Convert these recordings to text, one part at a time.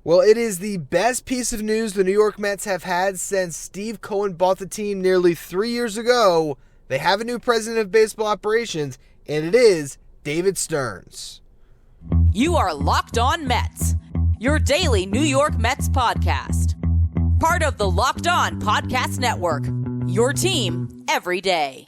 Well, it is the best piece of news the New York Mets have had since Steve Cohen bought the team nearly 3 years ago. They have a new president of baseball operations, and it is David Stearns. You are Locked On Mets, your daily New York Mets podcast. Part of the Locked On Podcast Network, your team every day.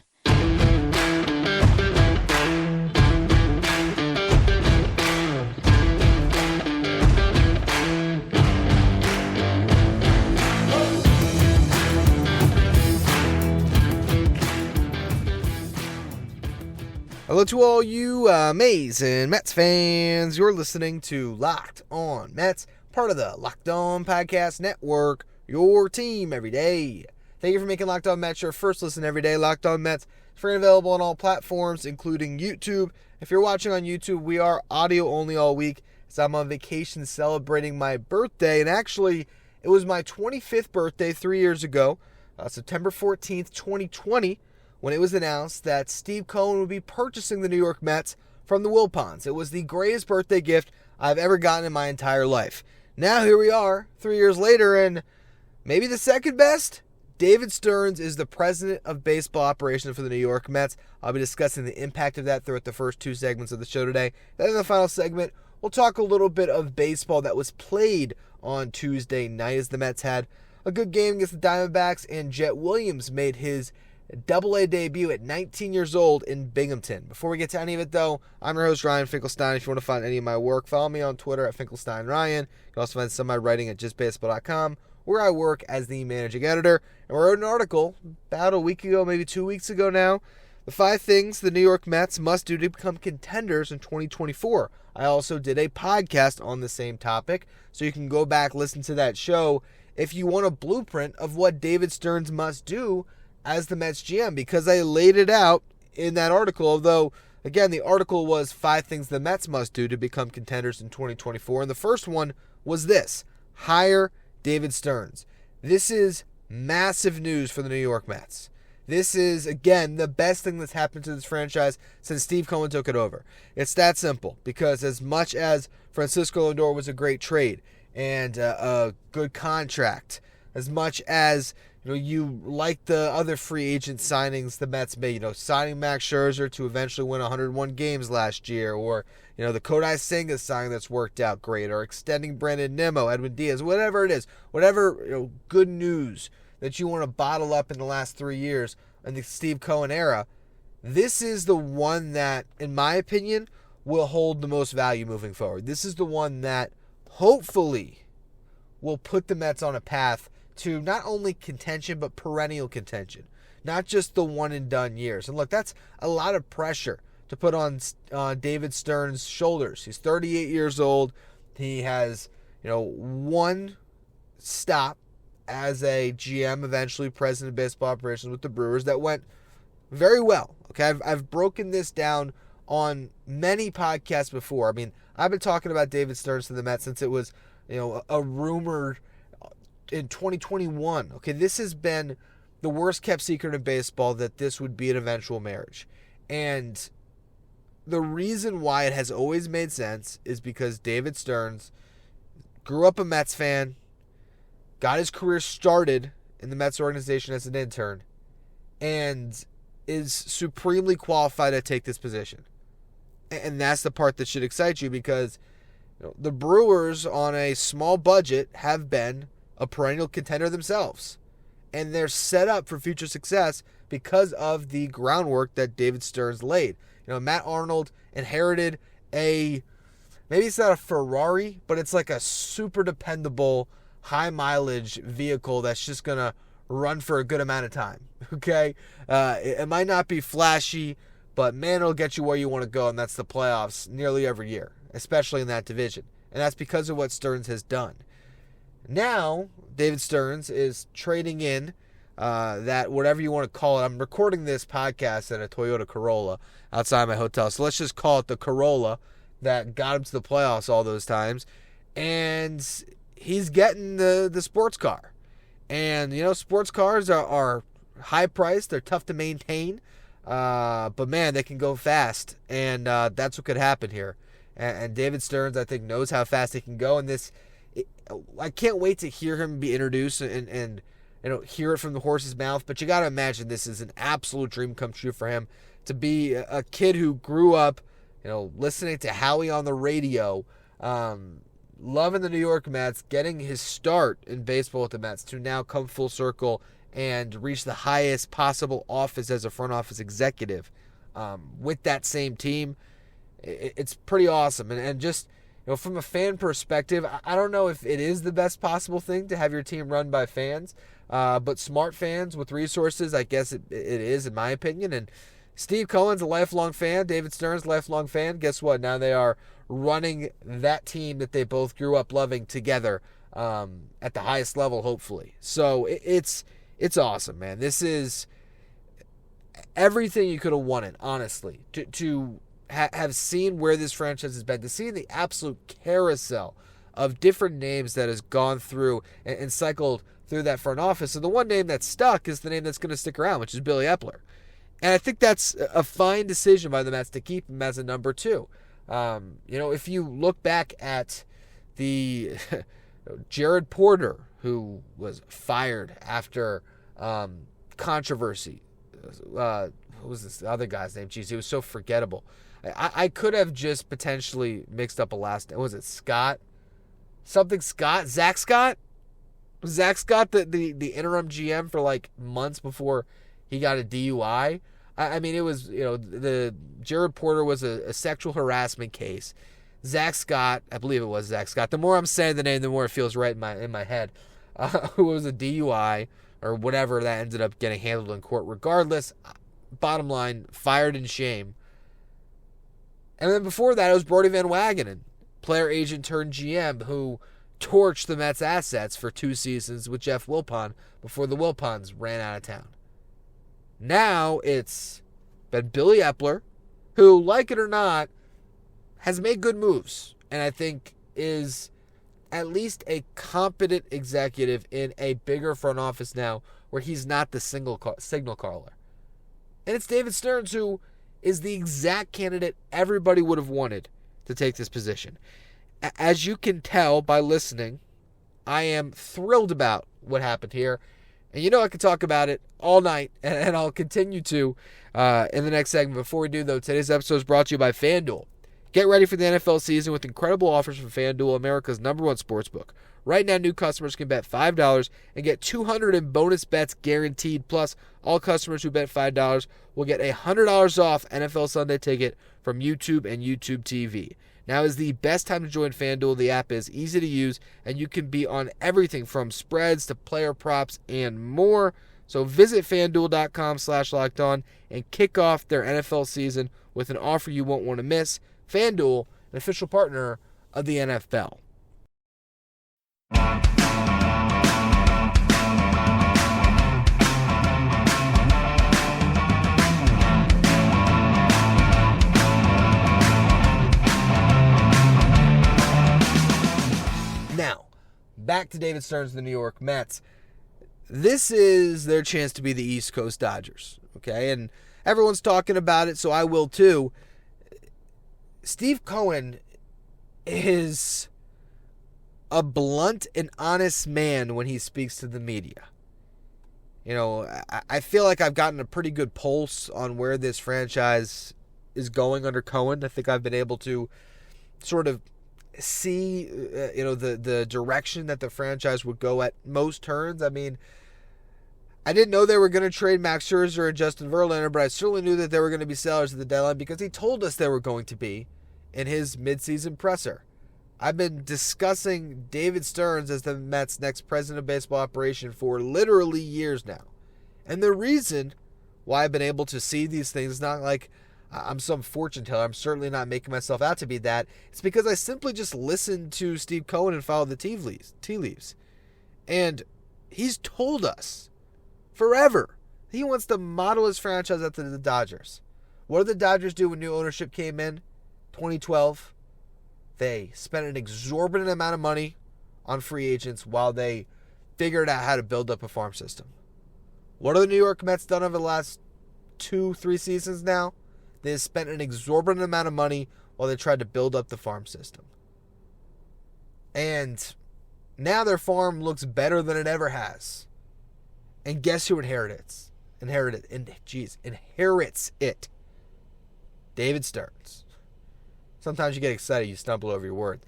Hello to all you amazing Mets fans. You're listening to Locked On Mets, part of the Locked On Podcast Network, your team every day. Thank you for making Locked On Mets your first listen every day. Locked On Mets is free and available on all platforms, including YouTube. If you're watching on YouTube, we are audio only all week, as I'm on vacation celebrating my birthday. And actually, it was my 25th birthday 3 years ago, September 14th, 2020. When it was announced that Steve Cohen would be purchasing the New York Mets from the Wilpons. It was the greatest birthday gift I've ever gotten in my entire life. Now here we are, 3 years later, and maybe the second best? David Stearns is the president of baseball operations for the New York Mets. I'll be discussing the impact of that throughout the first two segments of the show today. Then in the final segment, we'll talk a little bit of baseball that was played on Tuesday night, as the Mets had a good game against the Diamondbacks, and Jet Williams made his Double-A debut at 19 years old in Binghamton. Before we get to any of it, though, I'm your host, Ryan Finkelstein. If you want to find any of my work, follow me on Twitter at FinkelsteinRyan. You can also find some of my writing at JaseBaseball.com, where I work as the managing editor. And we wrote an article about a week ago, maybe 2 weeks ago now, the 5 things the New York Mets must do to become contenders in 2024. I also did a podcast on the same topic, so you can go back, listen to that show if you want a blueprint of what David Stearns must do as the Mets GM, because I laid it out in that article. Although, again, the article was 5 things the Mets must do to become contenders in 2024. And the first one was this: hire David Stearns. This is massive news for the New York Mets. This is, again, the best thing that's happened to this franchise since Steve Cohen took it over. It's that simple, because as much as Francisco Lindor was a great trade and a good contract, as much as you like the other free agent signings the Mets made, signing Max Scherzer to eventually win 101 games last year, or, the Kodai Senga signing that's worked out great, or extending Brandon Nimmo, Edwin Diaz, whatever it is, whatever, good news that you want to bottle up in the last 3 years in the Steve Cohen era, this is the one that, in my opinion, will hold the most value moving forward. This is the one that hopefully will put the Mets on a path to not only contention, but perennial contention. Not just the one-and-done years. And look, that's a lot of pressure to put on David Stearns' shoulders. He's 38 years old. He has, one stop as a GM, eventually president of baseball operations with the Brewers, that went very well. Okay, I've broken this down on many podcasts before. I mean, I've been talking about David Stearns to the Mets since it was, a rumor in 2021. Okay, this has been the worst kept secret in baseball that this would be an eventual marriage. And the reason why it has always made sense is because David Stearns grew up a Mets fan, got his career started in the Mets organization as an intern, and is supremely qualified to take this position. And that's the part that should excite you, because the Brewers, on a small budget, have been a perennial contender themselves. And they're set up for future success because of the groundwork that David Stearns laid. Matt Arnold inherited maybe it's not a Ferrari, but it's like a super dependable, high mileage vehicle that's just going to run for a good amount of time. Okay? It might not be flashy, but man, it'll get you where you want to go, and that's the playoffs nearly every year, especially in that division. And that's because of what Stearns has done. Now, David Stearns is trading in that, whatever you want to call it. I'm recording this podcast in a Toyota Corolla outside my hotel, so let's just call it the Corolla that got him to the playoffs all those times. And he's getting the sports car. And, sports cars are high priced. They're tough to maintain. But, man, they can go fast. And that's what could happen here. And David Stearns, I think, knows how fast he can go. And this I can't wait to hear him be introduced and hear it from the horse's mouth. But you got to imagine this is an absolute dream come true for him to be a kid who grew up, listening to Howie on the radio, loving the New York Mets, getting his start in baseball with the Mets, to now come full circle and reach the highest possible office as a front office executive with that same team. It's pretty awesome. And just, from a fan perspective, I don't know if it is the best possible thing to have your team run by fans, but smart fans with resources, I guess it is, in my opinion. And Steve Cohen's a lifelong fan. David Stearns, lifelong fan. Guess what? Now they are running that team that they both grew up loving together at the highest level, hopefully. So it's awesome, man. This is everything you could have wanted, honestly, to have seen where this franchise has been, to see the absolute carousel of different names that has gone through and cycled through that front office. And the one name that's stuck is the name that's going to stick around, which is Billy Epler. And I think that's a fine decision by the Mets to keep him as a number 2. If you look back at the Jared Porter, who was fired after controversy. What was this other guy's name? Jeez, he was so forgettable. I could have just potentially mixed up a last name. Was it Scott? Something Scott? Zach Scott? Was Zach Scott the interim GM for like months before he got a DUI? I mean, it was, the Jared Porter was a sexual harassment case. Zach Scott, I believe it was Zach Scott. The more I'm saying the name, the more it feels right in my head. Who was a DUI or whatever that ended up getting handled in court. Regardless, bottom line, fired in shame. And then before that, it was Brody Van Wagenen, player agent turned GM, who torched the Mets' assets for 2 seasons with Jeff Wilpon before the Wilpons ran out of town. Now it's been Billy Epler, who, like it or not, has made good moves, and I think is at least a competent executive in a bigger front office now, where he's not the signal caller. And it's David Stearns, who is the exact candidate everybody would have wanted to take this position. As you can tell by listening, I am thrilled about what happened here. And I could talk about it all night, and I'll continue to in the next segment. Before we do, though, today's episode is brought to you by FanDuel. Get ready for the NFL season with incredible offers from FanDuel, America's #1 sportsbook. Right now, new customers can bet $5 and get $200 in bonus bets guaranteed. Plus, all customers who bet $5 will get a $100 off NFL Sunday ticket from YouTube and YouTube TV. Now is the best time to join FanDuel. The app is easy to use, and you can be on everything from spreads to player props and more. So visit FanDuel.com/lockedon and kick off their NFL season with an offer you won't want to miss. FanDuel, an official partner of the NFL. Now, back to David Stearns and the New York Mets. This is their chance to be the East Coast Dodgers, okay? And everyone's talking about it, so I will too. Steve Cohen is a blunt and honest man when he speaks to the media. I feel like I've gotten a pretty good pulse on where this franchise is going under Cohen. I think I've been able to sort of see, the direction that the franchise would go at most turns. I mean, I didn't know they were going to trade Max Scherzer and Justin Verlander, but I certainly knew that they were going to be sellers at the deadline because he told us they were going to be in his midseason presser. I've been discussing David Stearns as the Mets' next president of baseball operation for literally years now. And the reason why I've been able to see these things is not like I'm some fortune teller. I'm certainly not making myself out to be that. It's because I simply just listened to Steve Cohen and followed the tea leaves. And he's told us forever he wants to model his franchise after the Dodgers. What did the Dodgers do when new ownership came in? 2012. They spent an exorbitant amount of money on free agents while they figured out how to build up a farm system. What have the New York Mets done over the last 2-3 seasons now? They have spent an exorbitant amount of money while they tried to build up the farm system. And Now their farm looks better than it ever has. And guess who inherits it? David Stearns. Sometimes you get excited, you stumble over your words.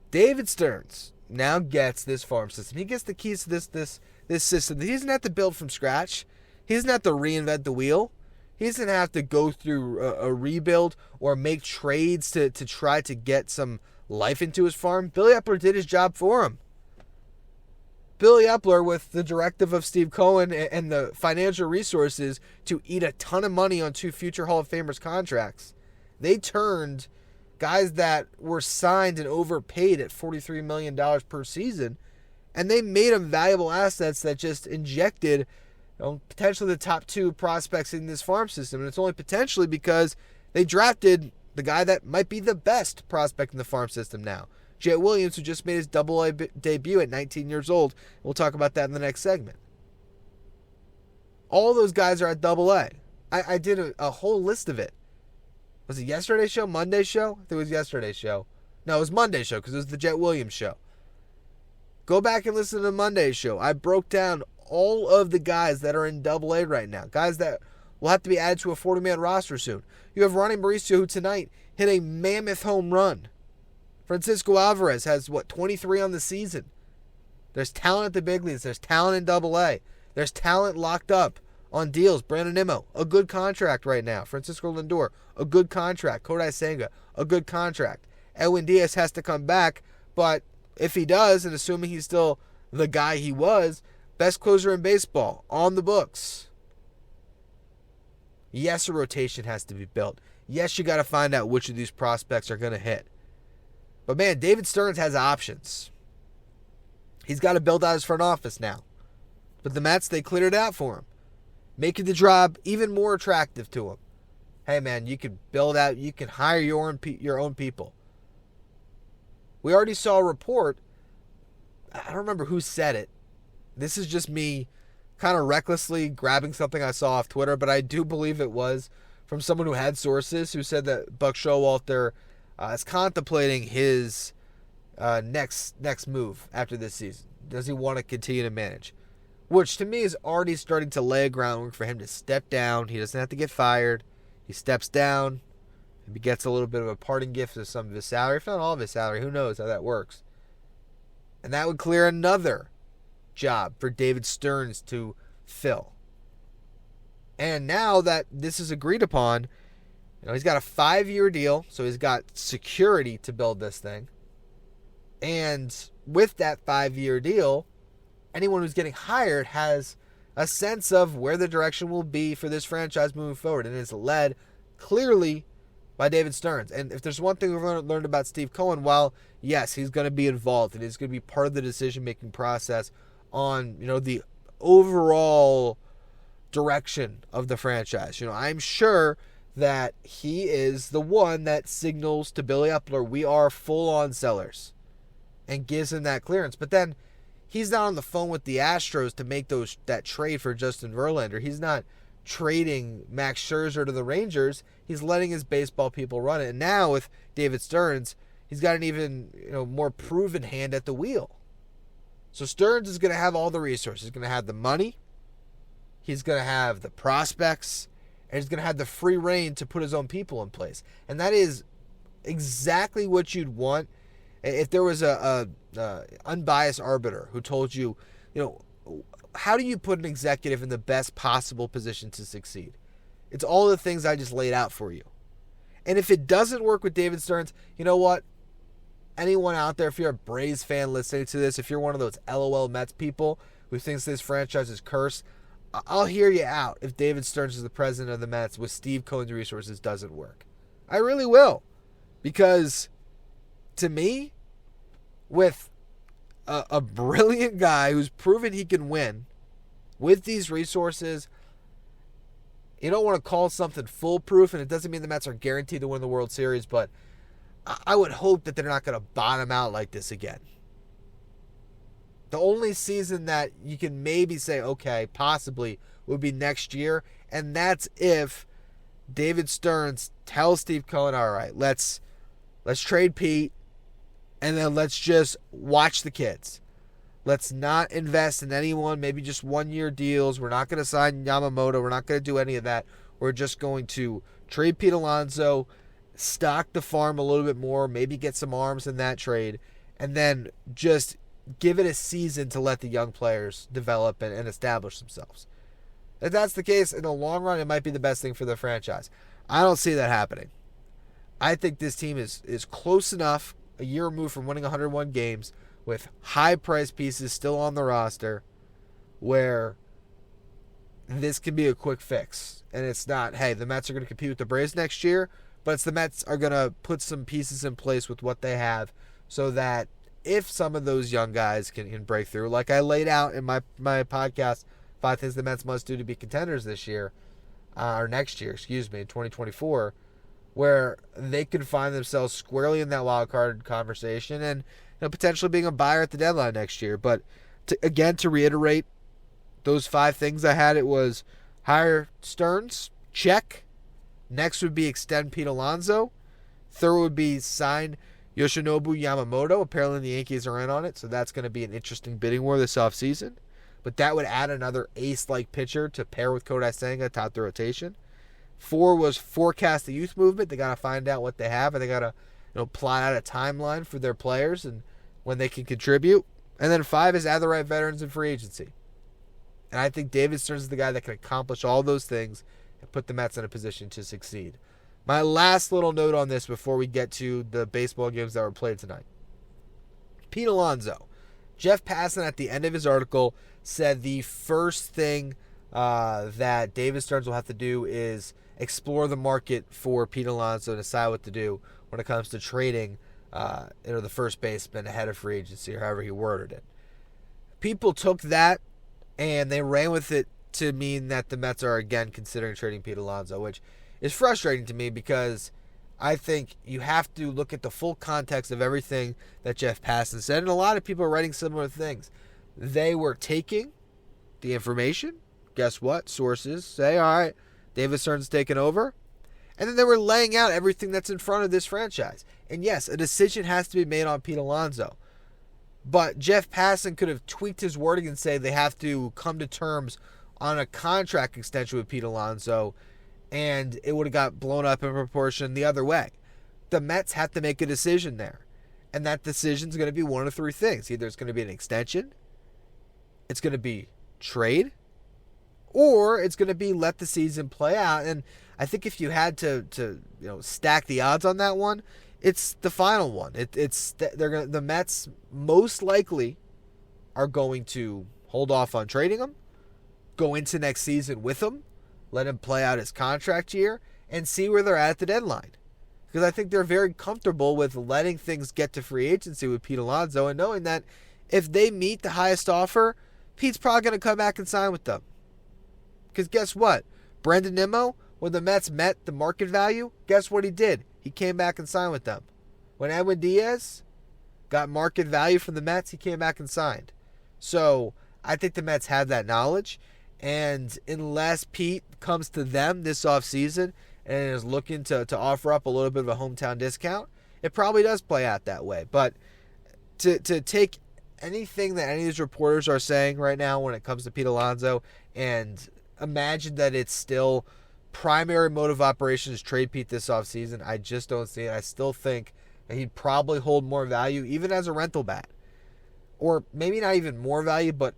David Stearns now gets this farm system. He gets the keys to this system. He doesn't have to build from scratch. He doesn't have to reinvent the wheel. He doesn't have to go through a rebuild or make trades to try to get some life into his farm. Billy Epler did his job for him. Billy Epler, with the directive of Steve Cohen and the financial resources to eat a ton of money on 2 future Hall of Famers contracts, they turned guys that were signed and overpaid at $43 million per season, and they made them valuable assets that just injected potentially the top 2 prospects in this farm system. And it's only potentially because they drafted the guy that might be the best prospect in the farm system now, Jet Williams, who just made his Double-A debut at 19 years old. We'll talk about that in the next segment. All those guys are at Double-A. I did a whole list of it. Was it yesterday's show? Monday's show? I think it was yesterday's show. No, it was Monday's show because it was the Jet Williams show. Go back and listen to the Monday's show. I broke down all of the guys that are in Double-A right now. Guys that will have to be added to a 40-man roster soon. You have Ronnie Mauricio, who tonight hit a mammoth home run. Francisco Alvarez has, 23 on the season. There's talent at the big leagues. There's talent in Double-A. There's talent locked up on deals. Brandon Nimmo, a good contract right now. Francisco Lindor, a good contract. Kodai Senga, a good contract. Edwin Diaz has to come back, but if he does, and assuming he's still the guy he was, best closer in baseball, on the books. Yes, a rotation has to be built. Yes, you got to find out which of these prospects are going to hit. But man, David Stearns has options. He's got to build out his front office now. But the Mets, they cleared it out for him, making the job even more attractive to him. Hey man, you can build out, you can hire your own people. We already saw a report. I don't remember who said it. This is just me kind of recklessly grabbing something I saw off Twitter, but I do believe it was from someone who had sources who said that Buck Showalter is contemplating his next move after this season. Does he want to continue to manage? Which to me is already starting to lay a groundwork for him to step down. He doesn't have to get fired. He steps down. Maybe gets a little bit of a parting gift of some of his salary. If not all of his salary, who knows how that works. And that would clear another job for David Stearns to fill. And now that this is agreed upon, he's got a 5-year deal, so he's got security to build this thing. And with that 5-year deal, anyone who's getting hired has a sense of where the direction will be for this franchise moving forward. And it's led clearly by David Stearns. And if there's one thing we've learned about Steve Cohen, while yes, he's going to be involved and he's going to be part of the decision-making process on, the overall direction of the franchise. I'm sure that he is the one that signals to Billy Epler, we are full-on sellers, and gives him that clearance. But then he's not on the phone with the Astros to make that trade for Justin Verlander. He's not trading Max Scherzer to the Rangers. He's letting his baseball people run it. And now with David Stearns, he's got an even more proven hand at the wheel. So Stearns is going to have all the resources. He's going to have the money. He's going to have the prospects. And he's going to have the free reign to put his own people in place. And that is exactly what you'd want if there was a unbiased arbiter who told you, how do you put an executive in the best possible position to succeed? It's all the things I just laid out for you. And if it doesn't work with David Stearns, you know what? Anyone out there, if you're a Braves fan listening to this, if you're one of those LOL Mets people who thinks this franchise is cursed, I'll hear you out if David Stearns is the president of the Mets with Steve Cohen's resources doesn't work. I really will. Because to me, with a brilliant guy who's proven he can win with these resources, you don't want to call something foolproof, and it doesn't mean the Mets are guaranteed to win the World Series, but I would hope that they're not going to bottom out like this again. The only season that you can maybe say, okay, possibly, would be next year, and that's if David Stearns tells Steve Cohen, all right, let's trade Pete, And then let's just watch the kids. Let's not invest in anyone, maybe just 1-year deals. We're not going to sign Yamamoto. We're not going to do any of that. We're just going to trade Pete Alonso, stock the farm a little bit more, maybe get some arms in that trade, and then just give it a season to let the young players develop and establish themselves. If that's the case, in the long run, it might be the best thing for the franchise. I don't see that happening. I think this team is close enough, a year removed from winning 101 games, with high-priced pieces still on the roster, where this can be a quick fix. And it's not, hey, the Mets are going to compete with the Braves next year, but it's the Mets are going to put some pieces in place with what they have so that if some of those young guys can break through, like I laid out in my podcast, 5 things the Mets must do to be contenders this year, or next year, in 2024, where they could find themselves squarely in that wild card conversation and potentially being a buyer at the deadline next year. But to reiterate, those 5 things I had, it was hire Stearns, check. Next would be extend Pete Alonso. Third would be sign Yoshinobu Yamamoto. Apparently the Yankees are in on it, so that's going to be an interesting bidding war this offseason. But that would add another ace-like pitcher to pair with Kodai Senga atop the rotation. 4 was forecast the youth movement. They got to find out what they have, and they got to plot out a timeline for their players and when they can contribute. And then 5 is add the right veterans in free agency. And I think David Stearns is the guy that can accomplish all those things and put the Mets in a position to succeed. My last little note on this before we get to the baseball games that were played tonight. Pete Alonso. Jeff Passan at the end of his article said the first thing that David Stearns will have to do is explore the market for Pete Alonso and decide what to do when it comes to trading the first baseman ahead of free agency, or however he worded it. People took that and they ran with it to mean that the Mets are again considering trading Pete Alonso, which is frustrating to me because I think you have to look at the full context of everything that Jeff Passan said, and a lot of people are writing similar things. They were taking the information. Guess what? Sources say, all right, David Stearns is taking over. And then they were laying out everything that's in front of this franchise. And yes, a decision has to be made on Pete Alonso. But Jeff Passan could have tweaked his wording and say they have to come to terms on a contract extension with Pete Alonso, and it would have got blown up in proportion the other way. The Mets have to make a decision there. And that decision is going to be one of 3 things. Either it's going to be an extension, it's going to be trade, or it's going to be let the season play out. And I think if you had to stack the odds on that one, it's the final one. The Mets most likely are going to hold off on trading him, go into next season with him, let him play out his contract year, and see where they're at the deadline. Because I think they're very comfortable with letting things get to free agency with Pete Alonso and knowing that if they meet the highest offer, Pete's probably going to come back and sign with them. Because guess what? Brandon Nimmo, when the Mets met the market value, guess what he did? He came back and signed with them. When Edwin Diaz got market value from the Mets, he came back and signed. So I think the Mets have that knowledge. And unless Pete comes to them this offseason and is looking to offer up a little bit of a hometown discount, it probably does play out that way. But to take anything that any of these reporters are saying right now when it comes to Pete Alonso and imagine that it's still primary mode of operation is trade Pete this offseason, I just don't see it. I still think that he'd probably hold more value even as a rental bat. Or maybe not even more value, but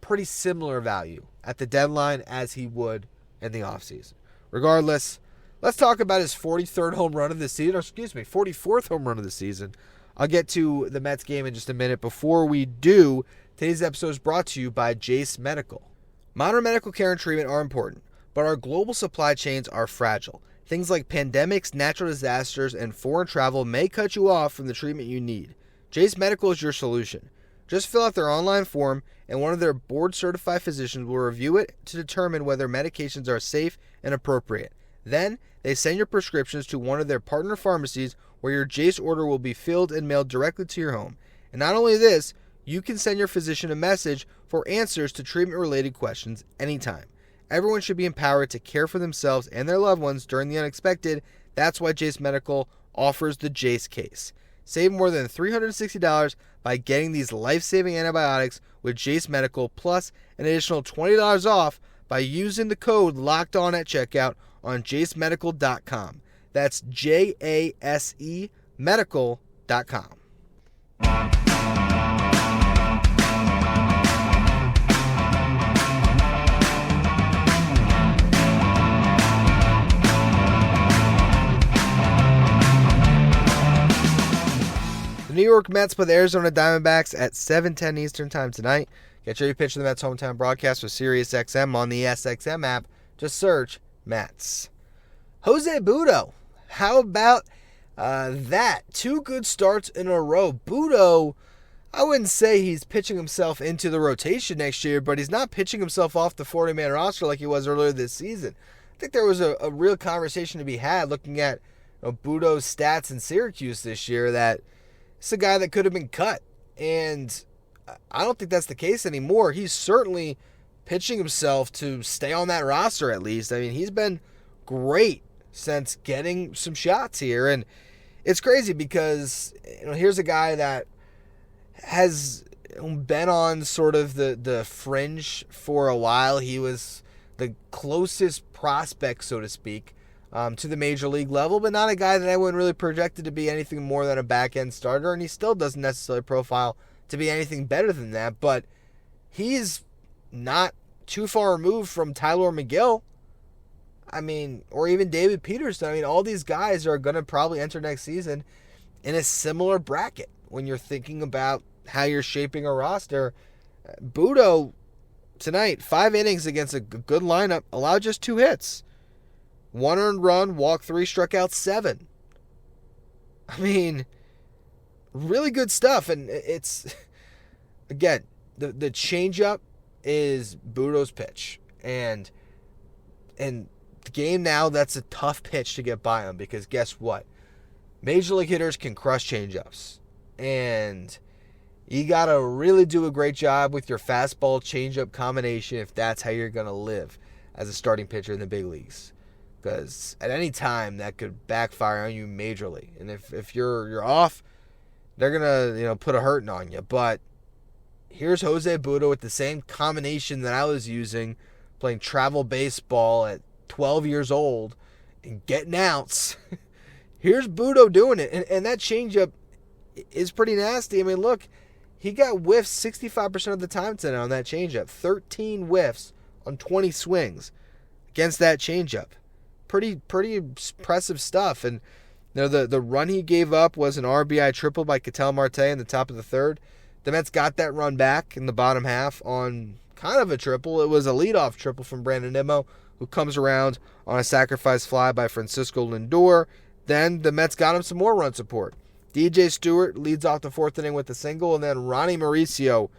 pretty similar value at the deadline as he would in the offseason. Regardless, let's talk about his 43rd home run of the season, 44th home run of the season. I'll get to the Mets game in just a minute. Before we do, today's episode is brought to you by Jase Medical. Modern medical care and treatment are important, but our global supply chains are fragile. Things like pandemics, natural disasters, and foreign travel may cut you off from the treatment you need. Jase Medical is your solution. Just fill out their online form, and one of their board-certified physicians will review it to determine whether medications are safe and appropriate. Then, they send your prescriptions to one of their partner pharmacies where your Jase order will be filled and mailed directly to your home. And not only this, you can send your physician a message for answers to treatment-related questions anytime. Everyone should be empowered to care for themselves and their loved ones during the unexpected. That's why Jase Medical offers the Jase case. Save more than $360 by getting these life-saving antibiotics with Jase Medical, plus an additional $20 off by using the code LOCKEDON at checkout on jasemedical.com. That's JASE medical.com. The New York Mets play the Arizona Diamondbacks at 7:10 Eastern Time tonight. Get your pitch to the Mets hometown broadcast with SiriusXM on the SXM app. Just search Mets. Jose Butto, how about that? 2 good starts in a row. Butto, I wouldn't say he's pitching himself into the rotation next year, but he's not pitching himself off the 40-man roster like he was earlier this season. I think there was a real conversation to be had looking at Butto's stats in Syracuse this year that it's a guy that could have been cut, and I don't think that's the case anymore. He's certainly pitching himself to stay on that roster at least. I mean, he's been great since getting some shots here, and it's crazy because here's a guy that has been on sort of the fringe for a while. He was the closest prospect, so to speak, to the major league level, but not a guy that I wouldn't really projected to be anything more than a back-end starter, and he still doesn't necessarily profile to be anything better than that, but he's not too far removed from Tyler McGill, or even David Peterson. All these guys are going to probably enter next season in a similar bracket when you're thinking about how you're shaping a roster. Butto, tonight, 5 innings against a good lineup, allowed just 2 hits. 1 earned run, walked 3, struck out 7. Really good stuff. And it's, again, the changeup is Butto's pitch. And the game now, that's a tough pitch to get by him because guess what? Major league hitters can crush changeups. And you got to really do a great job with your fastball changeup combination if that's how you're going to live as a starting pitcher in the big leagues. Because at any time that could backfire on you majorly, and if you're off, they're gonna put a hurting on you. But here's Jose Butto with the same combination that I was using, playing travel baseball at 12 years old and getting outs. Here's Butto doing it, and that changeup is pretty nasty. Look, he got whiffs 65% of the time tonight on that changeup. 13 whiffs on 20 swings against that changeup. Pretty impressive stuff. And the run he gave up was an RBI triple by Ketel Marte in the top of the 3rd. The Mets got that run back in the bottom half on kind of a triple. It was a leadoff triple from Brandon Nimmo, who comes around on a sacrifice fly by Francisco Lindor. Then the Mets got him some more run support. DJ Stewart leads off the 4th inning with a single, and then Ronnie Mauricio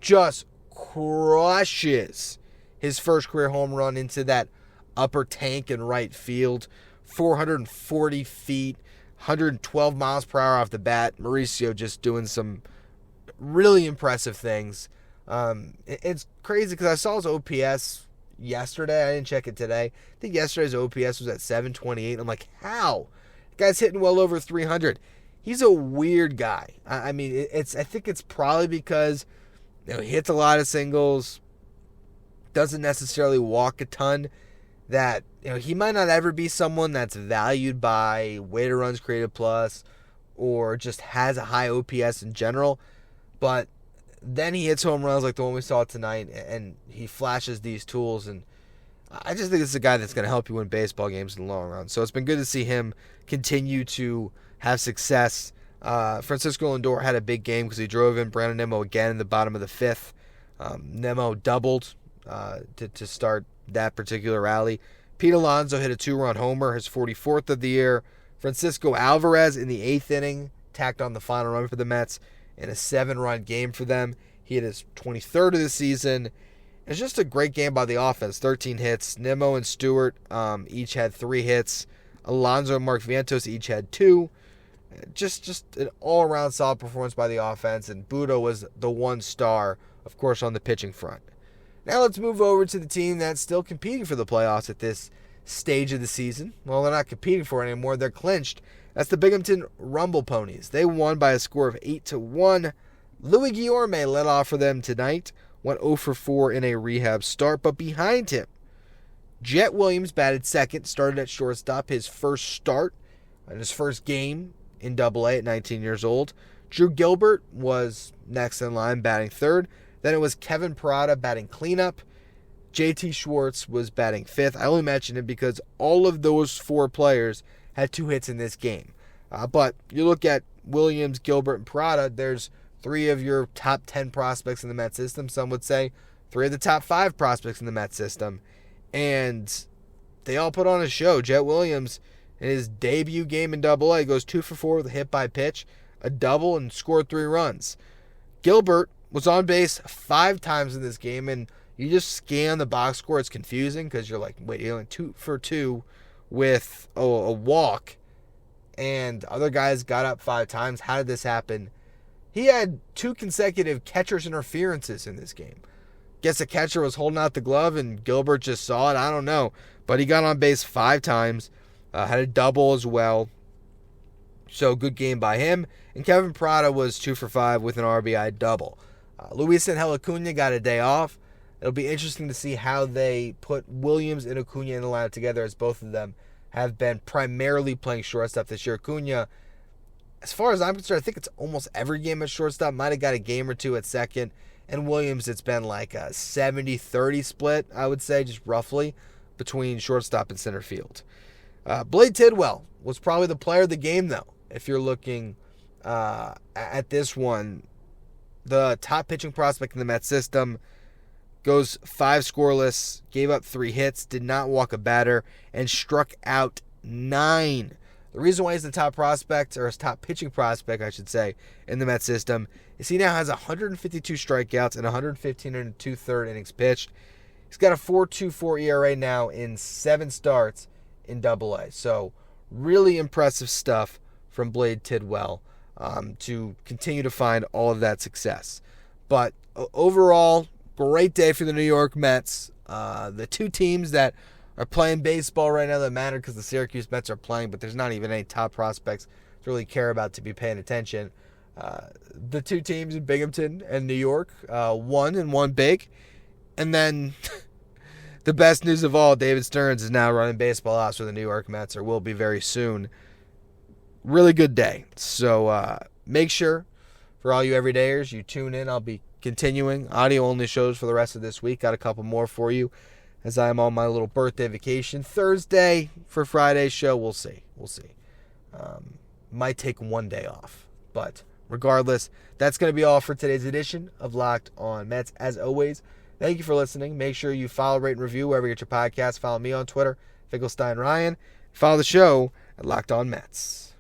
just crushes his first career home run into that upper tank in right field. 440 feet, 112 miles per hour off the bat. Mauricio just doing some really impressive things. It's crazy because I saw his OPS yesterday. I didn't check it today. I think yesterday's OPS was at 728. I'm like, how? The guy's hitting well over 300. He's a weird guy. I think it's probably because he hits a lot of singles, doesn't necessarily walk a ton, that he might not ever be someone that's valued by weighted runs created plus or just has a high OPS in general. But then he hits home runs like the one we saw tonight, and he flashes these tools, and I just think it's a guy that's going to help you win baseball games in the long run. So it's been good to see him continue to have success. Francisco Lindor had a big game because he drove in Brandon Nimmo again in the bottom of the 5th. Nimmo doubled to start that particular rally. Pete Alonso hit a 2-run homer, his 44th of the year. Francisco Alvarez in the 8th inning tacked on the final run for the Mets in a 7-run game for them. He hit his 23rd of the season. It's just a great game by the offense. 13 hits. Nimmo and Stewart each had 3 hits. Alonso and Mark Vientos each had 2. Just an all-around solid performance by the offense, and Butto was the one star, of course, on the pitching front. Now let's move over to the team that's still competing for the playoffs at this stage of the season. Well, they're not competing for it anymore. They're clinched. That's the Binghamton Rumble Ponies. They won by a score of 8-1. Louis Guillorme led off for them tonight. Went 0 for 4 in a rehab start. But behind him, Jet Williams batted second, started at shortstop, his first start in his first game in AA at 19 years old. Drew Gilbert was next in line, batting third. Then it was Kevin Parada batting cleanup. JT Schwartz was batting fifth. I only mention it because all of those four players had 2 hits in this game. But you look at Williams, Gilbert, and Parada, there's 3 of your top 10 prospects in the Mets system. Some would say 3 of the top 5 prospects in the Mets system. And they all put on a show. Jet Williams, in his debut game in AA, goes 2 for 4 with a hit by pitch, a double, and scored 3 runs. Gilbert was on base 5 times in this game, and you just scan the box score. It's confusing because you're like, wait, you're only 2 for 2 with a walk, and other guys got up 5 times. How did this happen? He had 2 consecutive catcher's interferences in this game. Guess the catcher was holding out the glove and Gilbert just saw it. I don't know. But he got on base 5 times. Had a double as well. So good game by him. And Kevin Parada was 2 for 5 with an RBI double. Luis Angel Acuna got a day off. It'll be interesting to see how they put Williams and Acuna in the lineup together, as both of them have been primarily playing shortstop this year. Acuna, as far as I'm concerned, I think it's almost every game at shortstop. Might have got a game or 2 at second. And Williams, it's been like a 70-30 split, I would say, just roughly, between shortstop and center field. Blade Tidwell was probably the player of the game, though. If you're looking at this one, the top pitching prospect in the Mets system goes 5 scoreless, gave up 3 hits, did not walk a batter, and struck out 9. The reason why he's the top prospect, or his top pitching prospect, I should say, in the Mets system, is he now has 152 strikeouts and 115 and 2/3 innings pitched. He's got a 4.24 ERA now in 7 starts in AA. So really impressive stuff from Blade Tidwell to continue to find all of that success. But overall, great day for the New York Mets. The 2 teams that are playing baseball right now that matter because the Syracuse Mets are playing, but there's not even any top prospects to really care about to be paying attention. The 2 teams in Binghamton and New York, won and won big. And then the best news of all, David Stearns is now running baseball ops for the New York Mets, or will be very soon. Really good day. So make sure, for all you everydayers, you tune in. I'll be continuing audio-only shows for the rest of this week. Got a couple more for you as I am on my little birthday vacation. Thursday for Friday's show, we'll see. Might take 1 day off. But regardless, that's going to be all for today's edition of Locked On Mets. As always, thank you for listening. Make sure you follow, rate, and review wherever you get your podcast. Follow me on Twitter, Finkelstein Ryan. Follow the show at Locked On Mets.